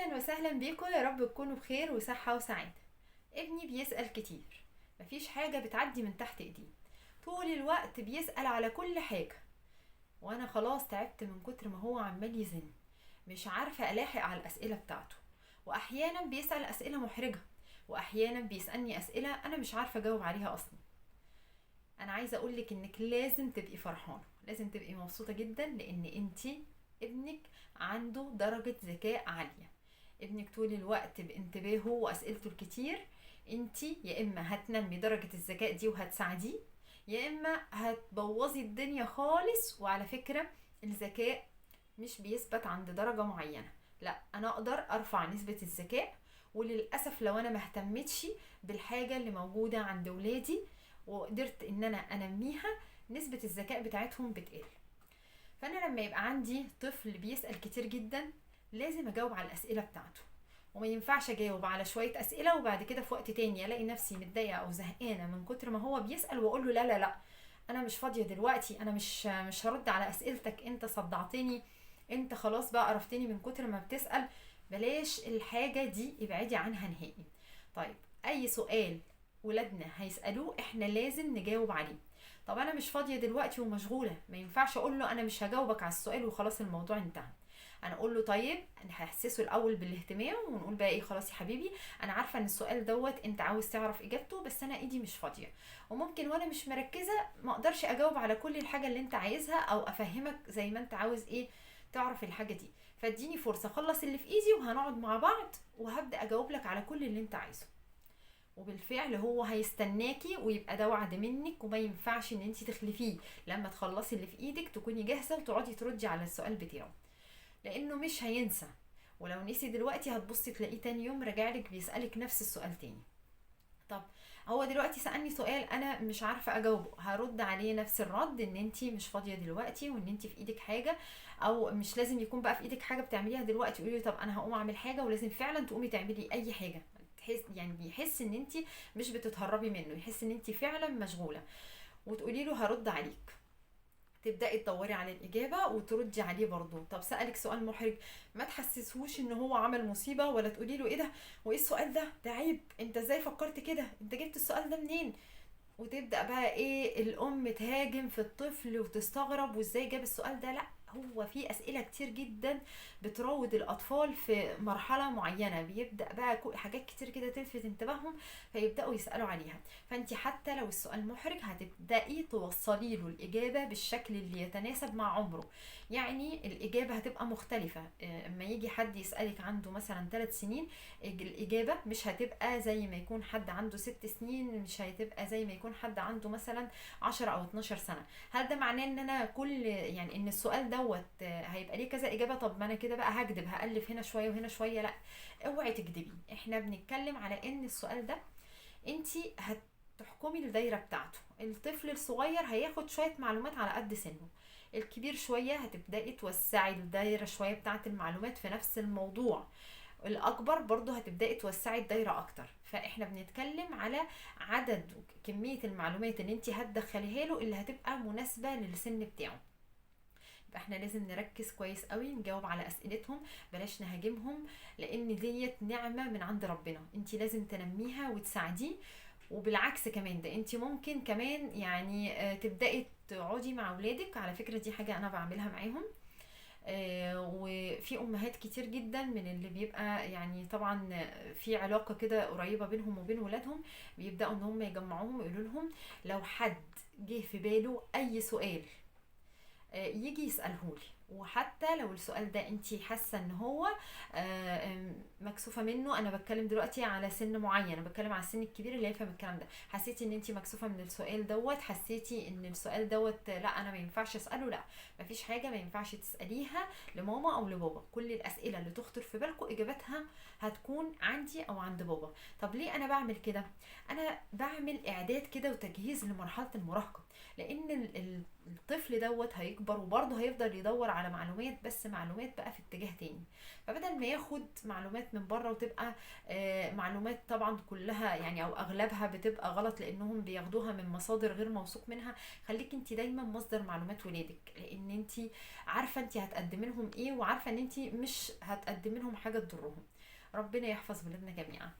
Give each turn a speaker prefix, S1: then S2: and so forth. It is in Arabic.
S1: اهلا وسهلا بيكم، يا رب تكونوا بخير وصحة وسعادة. ابني بيسأل كتير، مفيش حاجة بتعدي من تحت ايديه، طول الوقت بيسأل على كل حاجة، وانا خلاص تعبت من كتر ما هو عمال يزن، مش عارفة الاحق على الاسئلة بتاعته. واحيانا بيسأل اسئلة محرجة، واحيانا بيسألني اسئلة انا مش عارفة اجاوب عليها اصلا. انا عايزة اقولك انك لازم تبقي فرحانة، لازم تبقي مبسوطة جدا، لان انتي ابنك عنده درجة ذكاء عالية. ابنك طول الوقت بانتباهه واسئلته الكتير، انتي يا اما هتنمي درجة الذكاء دي وهتساعديه، يا اما هتبوظي الدنيا خالص. وعلى فكرة، الذكاء مش بيثبت عند درجة معينة، لا، انا اقدر ارفع نسبة الذكاء. وللأسف لو انا مهتمتش بالحاجة اللي موجودة عند ولادي وقدرت ان انا انميها، نسبة الذكاء بتاعتهم بتقل. فانا لما يبقى عندي طفل بيسأل كتير جدا، لازم اجاوب على الاسئلة بتاعته. وما ينفعش اجاوب على شوية اسئلة وبعد كده في وقت تاني الاقي نفسي متضايقة او زهقانة من كتر ما هو بيسأل واقول له لا لا لا، انا مش فاضية دلوقتي، انا مش هرد على اسئلتك، انت صدعتني، انت خلاص بقى قرفتني من كتر ما بتسأل. بلاش الحاجة دي، ابعدي عنها نهائي. طيب، اي سؤال ولادنا هيسألوه احنا لازم نجاوب عليه. طب انا مش فاضيه دلوقتي ومشغوله، ما ينفعش اقول له انا مش هجاوبك على السؤال وخلاص الموضوع انتهى. انا اقول له طيب، انا هحسسه الاول بالاهتمام ونقول بقى ايه، خلاص يا حبيبي، انا عارفه ان السؤال انت عاوز تعرف اجابته، بس انا ايدي مش فاضيه، وممكن وانا مش مركزه ما اقدرش اجاوب على كل الحاجه اللي انت عايزها او افهمك زي ما انت عاوز ايه تعرف الحاجه دي. فاديني فرصه اخلص اللي في ايدي وهنقعد مع بعض وهبدا اجاوب لك على كل اللي انت عايزه. وبالفعل هو هيستناكي، ويبقى ده وعد منك وما ينفعش ان انت تخلفيه. لما تخلصي اللي في ايدك تكوني جاهزه وتقعدي تردي على السؤال بتاعه، لانه مش هينسى. ولو نسي دلوقتي هتبصي تلاقيه تاني يوم راجعلك بيسألك نفس السؤال تاني. طب، هو دلوقتي سألني سؤال انا مش عارفه اجاوبه، هرد عليه نفس الرد، ان انت مش فاضيه دلوقتي وان انت في ايدك حاجه. او مش لازم يكون بقى في ايدك حاجه بتعمليها دلوقتي، قولي طب انا هقوم اعمل حاجه، ولازم فعلا تقومي تعملي اي حاجه. تحس يعني بيحس ان انت مش بتتهربي منه، يحس ان انت فعلا مشغوله. وتقولي له هرد عليك، تبداي تدوري على الاجابه وتردي عليه برضه. طب سالك سؤال محرج، ما تحسسهوش ان هو عمل مصيبه، ولا تقولي له ايه ده، وايه السؤال ده عيب، انت ازاي فكرت كده، انت جبت السؤال ده منين. وتبدأ بقى ايه الام تهاجم في الطفل وتستغرب وازاي جاب السؤال ده. لا، هو في اسئله كتير جدا بتراود الاطفال في مرحله معينه، بيبدا بقى حاجات كتير كده تلفت انتباههم فيبداوا يسالوا عليها. فانت حتى لو السؤال محرج هتبداي توصلي له الاجابه بالشكل اللي يتناسب مع عمره. يعني الاجابه هتبقى مختلفه. اما يجي حد يسالك عنده مثلا 3 سنين، الاجابه مش هتبقى زي ما يكون حد عنده 6 سنين، مش هتبقى زي ما يكون حد عنده مثلا 10 او 12 سنه. هل ده معناه ان انا يعني ان السؤال هيبقى ليه كذا اجابه؟ طب ما انا كده بقى هكدب، هالف هنا شويه وهنا شويه. لا، اوعي تكدبي، احنا بنتكلم على ان السؤال ده انت هتحكمي الدايره بتاعته. الطفل الصغير هياخد شويه معلومات على قد سنه، الكبير شويه هتبداي توسعي الدايره شويه بتاعه المعلومات في نفس الموضوع، الاكبر برضو هتبداي توسعي الدايره اكتر. فاحنا بنتكلم على عدد كميه المعلومات اللي انت هتدخليها له اللي هتبقى مناسبه للسن بتاعه. يبقى احنا لازم نركز كويس قوي، نجاوب على اسئلتهم، بلاش نهاجمهم، لان ديت نعمه من عند ربنا، انت لازم تنميها وتساعديه. وبالعكس كمان، ده انت ممكن كمان يعني تبداي تقعدي مع اولادك. على فكره دي حاجه انا بعملها معاهم. وفي امهات كتير جدا من اللي بيبقى يعني طبعا في علاقه كده قريبه بينهم وبين ولادهم، بيبداوا ان هم يجمعوهم ويقولوا لهم لو حد جه في باله اي سؤال يجي يسألهولي. وحتى لو السؤال ده انتي حاسه ان هو مكسوفه منه، انا بتكلم دلوقتي على سن معين، انا بتكلم على السن الكبير اللي هيفهم الكلام ده، حسيتي ان انتي مكسوفه من السؤال حسيتي ان السؤال لا انا ما ينفعش اساله، لا، مفيش حاجه ما ينفعش تساليها لماما او لبابا. كل الاسئله اللي تخطر في بالكم اجابتها هتكون عندي او عند بابا. طب ليه انا بعمل كده؟ انا بعمل اعداد كده وتجهيز لمرحله المراهقه، لان الطفل هيكبر وبرضه هيفضل يدور على معلومات، بس معلومات بقى في اتجاه تاني. فبدل ما ياخد معلومات من بره وتبقى معلومات طبعا كلها يعني او اغلبها بتبقى غلط لانهم بياخدوها من مصادر غير موثوق منها، خليك انت دايما مصدر معلومات ولادك، لان انت عارفه انت هتقدمي لهم ايه، وعارفه ان انت مش هتقدمي لهم حاجه تضرهم. ربنا يحفظ ولادنا جميعا.